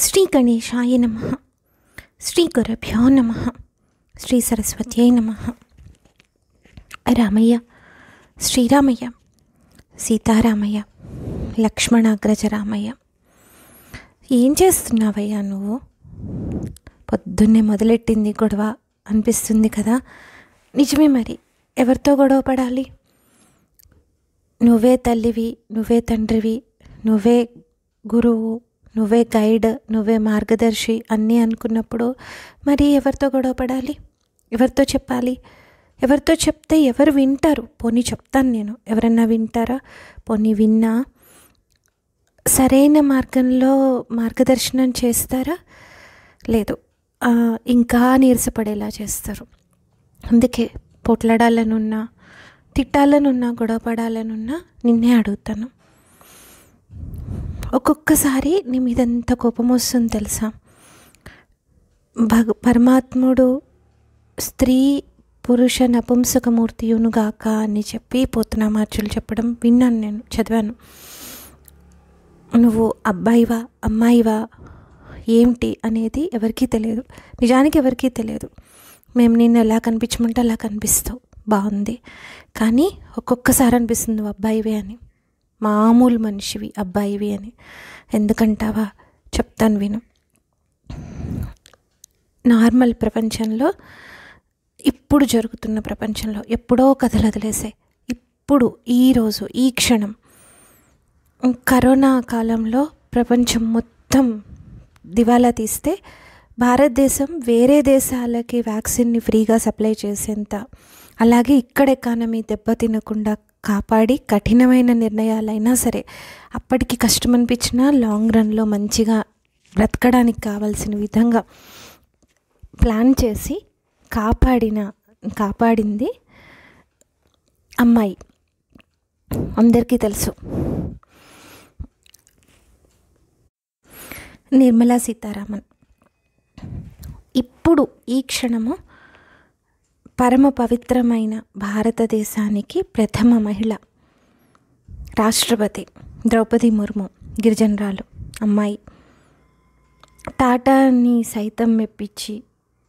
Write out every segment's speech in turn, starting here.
శ్రీ గణేశాయ నమః. శ్రీ గురుభ్యో నమః. శ్రీ సరస్వత్యై నమః. రామయ్య, శ్రీరామయ్య, సీతారామయ్య, లక్ష్మణాగ్రజ రామయ్య, ఏం చేస్తున్నావయ్యా నువ్వు? పొద్దున్నే మొదలెట్టింది గొడవ అనిపిస్తుంది కదా. నిజమే, మరి ఎవరితో గొడవ పడాలి? నువ్వే తల్లివి, నువ్వే తండ్రివి, నువ్వే గురువు, నువ్వే గైడ్, నువ్వే మార్గదర్శి అన్నీ అనుకున్నప్పుడు మరి ఎవరితో గొడవ పడాలి? ఎవరితో చెప్పాలి? ఎవరితో చెప్తే ఎవరు వింటారు? పోనీ చెప్తాను నేను, ఎవరన్నా వింటారా? పోనీ విన్నా సరైన మార్గంలో మార్గదర్శనం చేస్తారా? లేదు, ఇంకా నీరసపడేలా చేస్తారు. అందుకే పోట్లాడాలనున్నా, తిట్టాలనున్నా, గొడవ పడాలనున్నా నిన్నే అడుగుతాను. ఒక్కొక్కసారి నీ మీద ఎంత కోపం వస్తుంది తెలుసా? పరమాత్ముడు స్త్రీ పురుష నపుంసకమూర్తియునుగాక అని చెప్పి పోతనామార్చులు చెప్పడం విన్నాను, నేను చదివాను. నువ్వు అబ్బాయివా అమ్మాయివా ఏమిటి అనేది ఎవరికీ తెలియదు, నిజానికి ఎవరికీ తెలియదు. మేము నిన్ను ఎలా కనిపించమంటే అలా కనిపిస్తావు, బాగుంది. కానీ ఒక్కొక్కసారి అనిపిస్తుంది నువ్వు అబ్బాయివే అని, మామూలు మనిషివి అబ్బాయివి అని. ఎందుకంటావా? చెప్తాను విను. నార్మల్ ప్రపంచంలో, ఇప్పుడు జరుగుతున్న ప్రపంచంలో ఎప్పుడో కథలు వదిలేసాయి. ఇప్పుడు ఈరోజు ఈ క్షణం కరోనా కాలంలో ప్రపంచం మొత్తం దివాలా తీస్తే భారతదేశం వేరే దేశాలకి వ్యాక్సిన్ని ఫ్రీగా సప్లై చేసేంత, అలాగే ఇక్కడ ఎకానమీ దెబ్బతినకుండా కాపాడి కఠినమైన నిర్ణయాలైనా సరే అప్పటికి కష్టం అనిపించినా లాంగ్ రన్లో మంచిగా బ్రతకడానికి కావాల్సిన విధంగా ప్లాన్ చేసి కాపాడింది అమ్మాయి. అందరికీ తెలుసు, నిర్మలా సీతారామన్. ఇప్పుడు ఈ క్షణము పరమ పవిత్రమైన భారతదేశానికి ప్రథమ మహిళ రాష్ట్రపతి ద్రౌపది ముర్ము, గిరిజనరాలు అమ్మాయి. టాటాని సైతం మెప్పించి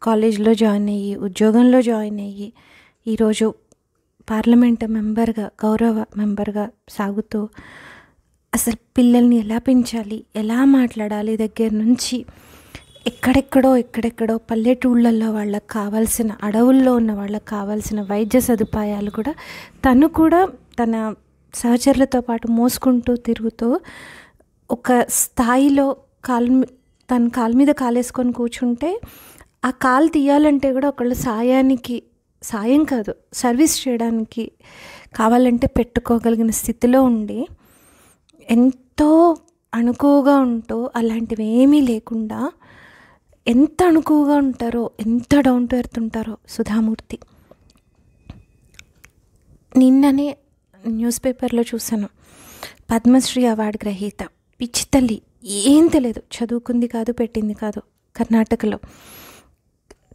కాలేజ్లో జాయిన్ అయ్యి, ఉద్యోగంలో జాయిన్ అయ్యి, ఈరోజు పార్లమెంట్ మెంబర్గా, గౌరవ మెంబర్గా సాగుతూ అసలు పిల్లల్ని ఎలా పెంచాలి, ఎలా మాట్లాడాలి దగ్గర నుంచి ఎక్కడెక్కడో పల్లెటూళ్ళల్లో వాళ్ళకి కావాల్సిన, అడవుల్లో ఉన్న వాళ్ళకి కావాల్సిన వైద్య సదుపాయాలు కూడా తను కూడా తన సహచరులతో పాటు మోసుకుంటూ తిరుగుతూ ఒక స్థాయిలో తన కాలు మీద కాలేసుకొని కూర్చుంటే ఆ కాలు తీయాలంటే కూడా ఒకళ్ళ సాయం కాదు, సర్వీస్ చేయడానికి కావాలంటే పెట్టుకోగలిగిన స్థితిలో ఉండి ఎంతో అణుకువగా ఉంటూ, అలాంటివి ఏమీ లేకుండా ఎంత అణుకువగా ఉంటారో, ఎంత డౌన్ టు ఎర్త్ ఉంటారో సుధామూర్తి. నిన్ననే న్యూస్ పేపర్లో చూశాను, పద్మశ్రీ అవార్డు గ్రహీత, పిచ్చి తల్లి, ఏం తెలియదు, చదువుకుంది కాదు, పెట్టింది కాదు.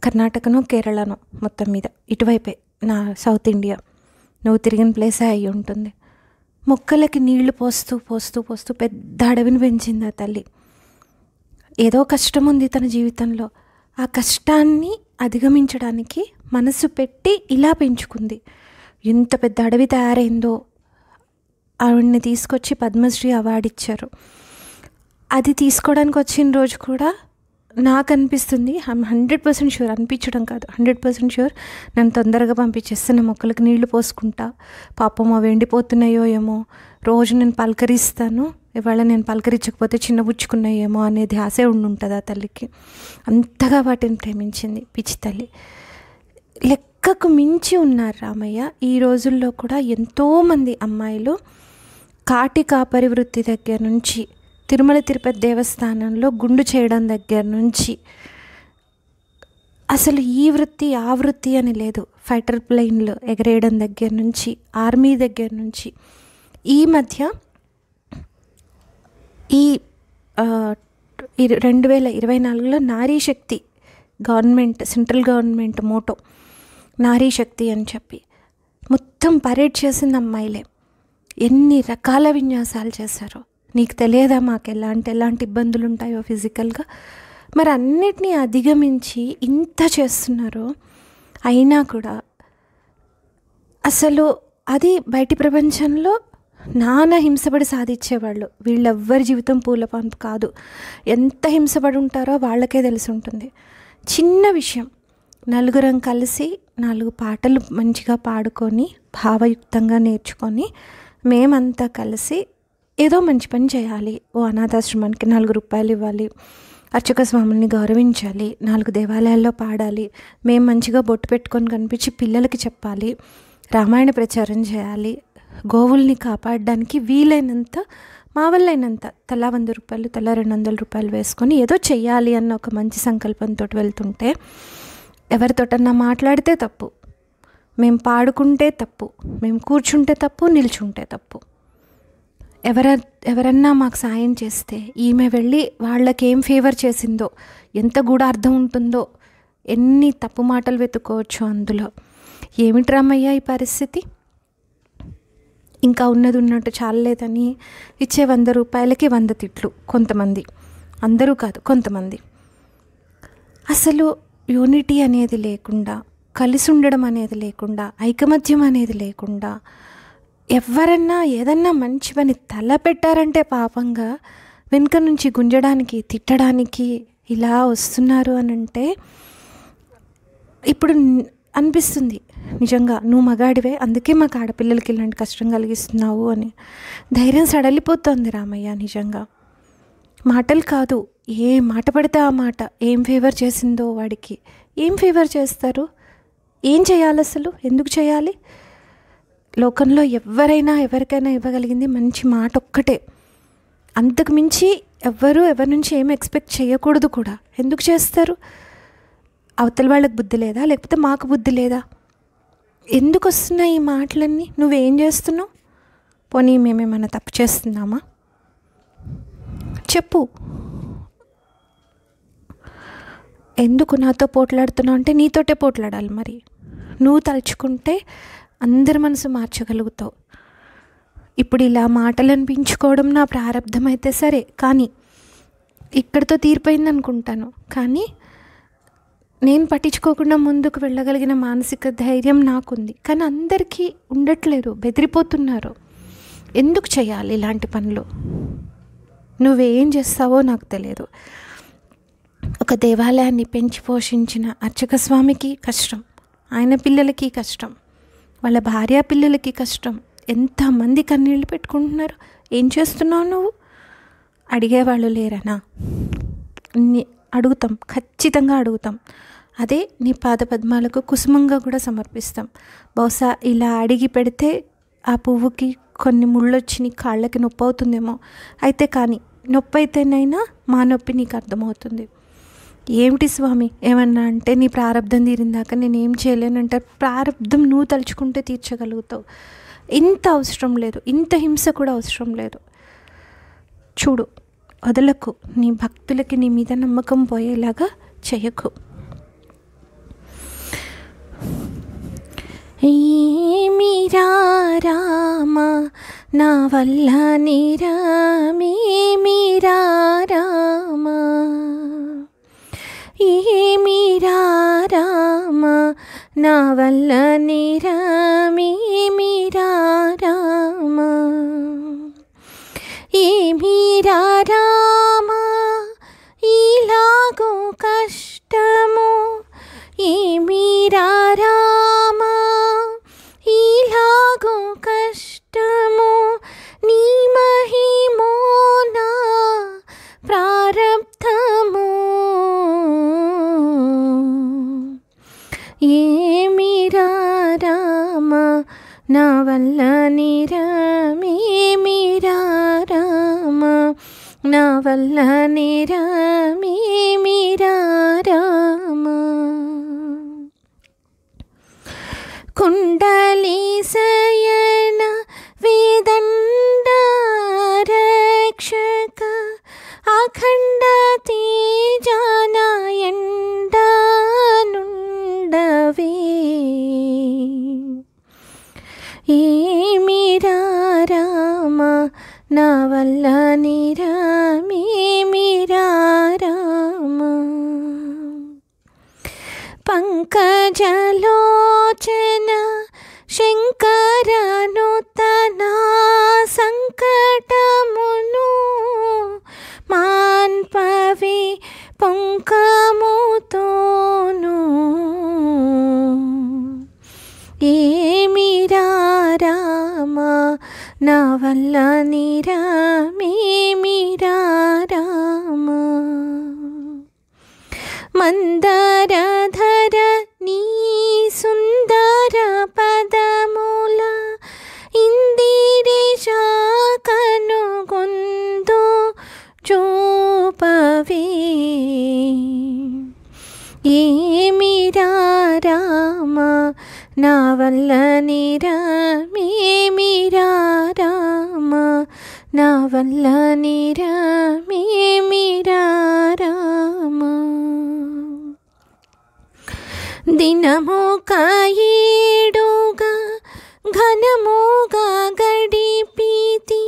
కర్ణాటకనో కేరళనో మొత్తం మీద ఇటువైపే, నా సౌత్ ఇండియా, నువ్వు తిరిగిన ప్లేసే అయి ఉంటుంది. మొక్కలకి నీళ్లు పోస్తూ పెద్ద అడవిని పెంచింది ఆ తల్లి. ఏదో కష్టం ఉంది తన జీవితంలో, ఆ కష్టాన్ని అధిగమించడానికి మనసు పెట్టి ఇలా పెంచుకుంది. ఎంత పెద్ద అడవి తయారైందో. ఆవిడ్ని తీసుకొచ్చి పద్మశ్రీ అవార్డు ఇచ్చారు. అది తీసుకోవడానికి వచ్చిన రోజు కూడా నాకు అనిపిస్తుంది, 100% షూర్, అనిపించడం కాదు, 100% షూర్, నన్ను తొందరగా పంపించేస్తున్న మొక్కలకు నీళ్లు పోసుకుంటా, పాపం అవి ఎండిపోతున్నాయో ఏమో, రోజు నేను పలకరిస్తాను, ఇవాళ నేను పలకరించకపోతే చిన్నబుచ్చుకున్నాయేమో అనే ధ్యాసే ఉండుంటుంది ఆ తల్లికి. అంతగా వాటిని ప్రేమించింది పిచ్చి తల్లి. లెక్కకు మించి ఉన్నారు రామయ్య. ఈ రోజుల్లో కూడా ఎంతోమంది అమ్మాయిలు కాటి కాపరి వృత్తి దగ్గర నుంచి, తిరుమల తిరుపతి దేవస్థానంలో గుండు చేయడం దగ్గర నుంచి, అసలు ఈ వృత్తి ఆ వృత్తి అని లేదు, ఫైటర్ ప్లేన్లు ఎగరేయడం దగ్గర నుంచి, ఆర్మీ దగ్గర నుంచి, ఈ మధ్య ఈ 2024లో నారీ శక్తి గవర్నమెంట్, సెంట్రల్ గవర్నమెంట్ మోటో నారీ శక్తి అని చెప్పి మొత్తం పరేడ్ చేసిన అమ్మాయిలే. ఎన్ని రకాల విన్యాసాలు చేశారో. నీకు తెలియదా మాకు ఎలాంటి ఇబ్బందులు ఉంటాయో ఫిజికల్గా? మరి అన్నిటినీ అధిగమించి ఇంత చేస్తున్నారో అయినా కూడా అసలు అది బయటి ప్రపంచంలో నానా హింసపడి సాధించేవాళ్ళు. వీళ్ళెవ్వరి జీవితం పూలపాన్పు కాదు. ఎంత హింసపడి ఉంటారో వాళ్ళకే తెలిసి ఉంటుంది. చిన్న విషయం, నలుగురం కలిసి 4 పాటలు మంచిగా పాడుకొని భావయుక్తంగా నేర్చుకొని మేమంతా కలిసి ఏదో మంచి పని చేయాలి. ఓ అనాథాశ్రమానికి 4 రూపాయలు ఇవ్వాలి, అర్చక స్వాముల్ని గౌరవించాలి, 4 దేవాలయాల్లో పాడాలి, మేము మంచిగా బొట్టు పెట్టుకొని కనిపించి పిల్లలకి చెప్పాలి, రామాయణ ప్రచారం చేయాలి, గోవుల్ని కాపాడడానికి వీలైనంత మా వల్ల అయినంత తలా 100 రూపాయలు తలా 200 రూపాయలు వేసుకొని ఏదో చెయ్యాలి అన్న ఒక మంచి సంకల్పంతో వెళ్తుంటే ఎవరితోటన్నా మాట్లాడితే తప్పు, మేము పాడుకుంటే తప్పు, మేము కూర్చుంటే తప్పు, నిల్చుంటే తప్పు. ఎవరన్నా మాకు సాయం చేస్తే ఈమె వెళ్ళి వాళ్ళకి ఏం ఫేవర్ చేసిందో, ఎంత గూఢార్థం ఉంటుందో, ఎన్ని తప్పు మాటలు వెతుక్కోవచ్చు అందులో. ఏమిటి రామయ్య ఈ పరిస్థితి? ఇంకా ఉన్నది ఉన్నట్టు చాలలేదని ఇచ్చే 100 రూపాయలకి 100 తిట్లు కొంతమంది, అందరూ కాదు కొంతమంది. అసలు యూనిటీ అనేది లేకుండా, కలిసి ఉండడం అనేది లేకుండా, ఐకమత్యం అనేది లేకుండా, ఎవరన్నా ఏదన్నా మంచి పని తల పెట్టారంటే పాపంగా వెనుక నుంచి గుంజడానికి, తిట్టడానికి ఇలా వస్తున్నారు అని అంటే ఇప్పుడు అనిపిస్తుంది నిజంగా నువ్వు మగాడివే, అందుకే మాకు ఆడపిల్లలకి ఇలాంటి కష్టం కలిగిస్తున్నావు అని. ధైర్యం సడలిపోతుంది రామయ్య నిజంగా. మాటలు కాదు, ఏ మాట పడితే ఆ మాట, ఏం ఫేవర్ చేసిందో వాడికి. ఏం ఫేవర్ చేస్తారు? ఏం చేయాలి అసలు? ఎందుకు చేయాలి? లోకంలో ఎవరికైనా ఇవ్వగలిగింది మంచి మాట ఒక్కటే. అంతకు మించి ఎవరి నుంచి ఏం ఎక్స్పెక్ట్ చేయకూడదు కూడా. ఎందుకు చేస్తారు? అవతల వాళ్ళకి బుద్ధి లేదా, లేకపోతే మాకు బుద్ధి లేదా? ఎందుకు వస్తున్నాయి ఈ మాటలన్నీ? నువ్వేం చేస్తున్నావు? పోనీ మేమేమన్నా తప్పు చేస్తున్నామా? చెప్పు. ఎందుకు నాతో పోట్లాడుతున్నావు అంటే నీతోటే పోట్లాడాలి. మరి నువ్వు తలుచుకుంటే అందరి మనసు మార్చగలుగుతావు. ఇప్పుడు ఇలా మాటలు అనిపించుకోవడం నా ప్రారంధం అయితే సరే, కానీ ఇక్కడితో తీరిపోయింది అనుకుంటాను. కానీ నేను పట్టించుకోకుండా ముందుకు వెళ్ళగలిగిన మానసిక ధైర్యం నాకుంది. కానీ అందరికీ ఉండట్లేదు, బెదిరిపోతున్నారు. ఎందుకు చేయాలి ఇలాంటి పనులు? నువ్వేం చేస్తావో నాకు తెలియదు. ఒక దేవాలయాన్ని పెంచి పోషించిన అర్చక స్వామికి కష్టం, ఆయన పిల్లలకి కష్టం, వాళ్ళ భార్య పిల్లలకి కష్టం. ఎంతమంది కన్నీళ్ళు పెట్టుకుంటున్నారు. ఏం చేస్తున్నావు నువ్వు? అడిగేవాళ్ళు లేరనా? అడుగుతాం, ఖచ్చితంగా అడుగుతాం. అదే నీ పాదపద్మాలకు కుసుమంగా కూడా సమర్పిస్తాం. బహుశా ఇలా అడిగి పెడితే ఆ పువ్వుకి కొన్ని ముళ్ళొచ్చి నీ కాళ్ళకి నొప్పి అవుతుందేమో. అయితే కానీ నొప్పి అయితేనైనా మా నొప్పి నీకు అర్థమవుతుంది. ఏమిటి స్వామి ఏమన్నా అంటే నీ ప్రారంధం తీరిందాక నేనేం చేయలేనంటే, ప్రారంధం నువ్వు తలుచుకుంటే తీర్చగలుగుతావు. ఇంత అవసరం లేదు, ఇంత హింస కూడా అవసరం లేదు. చూడు, వదలకు. నీ భక్తులకి నీ మీద నమ్మకం పోయేలాగా చేయకు. ఏమిరా రామ నా వల్ల నిరమేమిరా రామ, ఏమిరా రామ నా వల్ల నిరమేమిరా రామ, ఏమిరా రామ ఇలాగో కష్టము, ఏమిరా రామ ఇలాగో కష్టము, నీ మహిమో నా ప్రారబ్ధము, ఏమిరా రామ నా వల్ల నిరమేమిరా రామ, నా వల్ల నిరమేమిరా రామ. కుండలి శయన వేదండ రక్షక అఖండ తేజానయండ నుండవే, ఏమిరా రామ నా వల్ల పంకజలోచన శంకరను తన సంకటమును మాన్పవి పొంకముతోను ఏమిరా రామ నా వల్ల నిరమేమిరా రామ మందరధర నీ సుందర పదముల ఇందిరేశ కనుగొందు చూపవే ఏమిరా రామ నా వల్ల నిరమేమిరా రామ నా వల్ల నిరమేమిరా రామ దినముక ఏడుగా ఘనముగా గడిపితి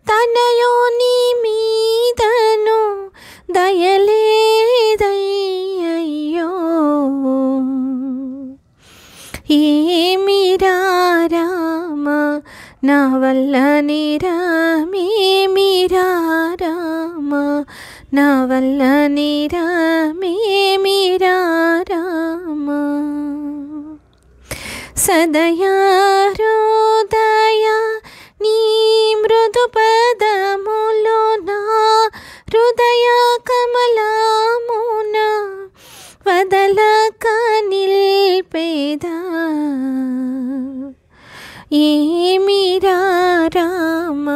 తనయోని మీదను దయలేదయ్యో ఏమిరా రామ నా వల్ల నిరమేమిరా రామ నా వల్ల నిరమేమిరా రామ సదయా హృదయ నీ మృదు పదములో నా హృదయ కమలమున వదలక నిల్పేదా ఏమిరా రామ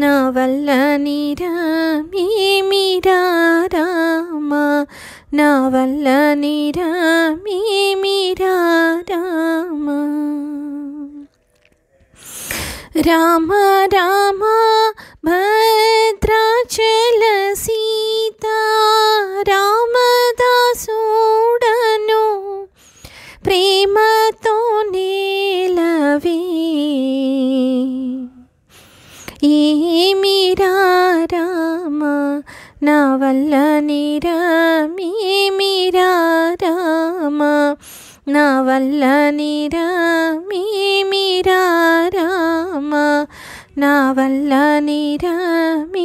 నా వల్ల నిరమేమిరా రామ నా వల్ల నిరమేమిరా రామ రామ రామ భద్రాచల సీతా రామదాసుడను ప్రేమతో నేలవే ఏమిరా రామ నా వల్ల నిరమేమిరా రామ నా వల్ల నిరమేమిరా రామ నా వల్ల నిరమేమిరా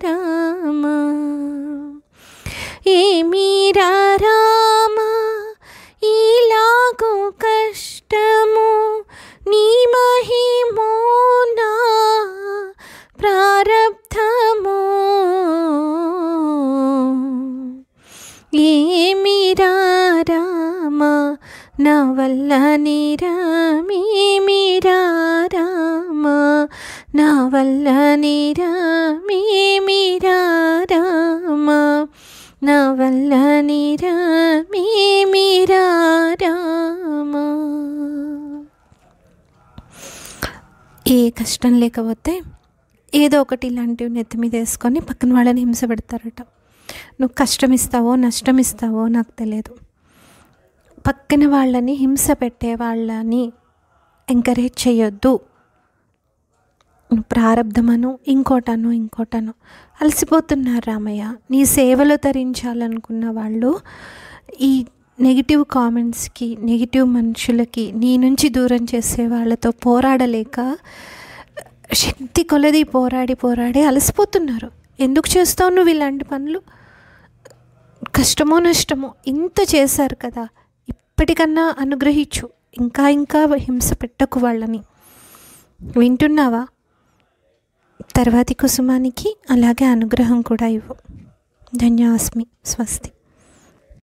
రామ ఏమిరా రామ ఇలాగు కష్టము నీ మహిమోనా ప్రారబ్ధము ఏమిరా రామ నా వల్ల నిరమేమిరా రామ నా వల్ల నిరమేమిరా రామ నా వల్ల నిరమేమిరా రామ ఏ కష్టం లేకపోతే ఏదో ఒకటి ఇలాంటివి నెత్తి మీద వేసుకొని పక్కన వాళ్ళని హింస పెడతారట. నువ్వు కష్టం ఇస్తావో నష్టం ఇస్తావో నాకు తెలియదు, పక్కన వాళ్ళని హింస పెట్టే వాళ్ళని ఎంకరేజ్ చేయొద్దు. ప్రారంధమను ఇంకోటను అలసిపోతున్నారు రామయ్య. నీ సేవలో తరించాలనుకున్న వాళ్ళు ఈ నెగిటివ్ కామెంట్స్కి, నెగిటివ్ మనుషులకి, నీ నుంచి దూరం చేసే వాళ్ళతో పోరాడలేక శక్తి కొలది పోరాడి అలసిపోతున్నారు. ఎందుకు చేస్తావు నువ్వు ఇలాంటి పనులు? కష్టమో నష్టమో ఇంత చేశారు కదా, ఇప్పటికన్నా అనుగ్రహించు, ఇంకా హింస పెట్టకు వాళ్ళని. వింటున్నావా? తర్వాతి కుసుమానికి అలాగే అనుగ్రహం కూడా ఇవ్వు. ధన్యాస్మి. స్వస్తి.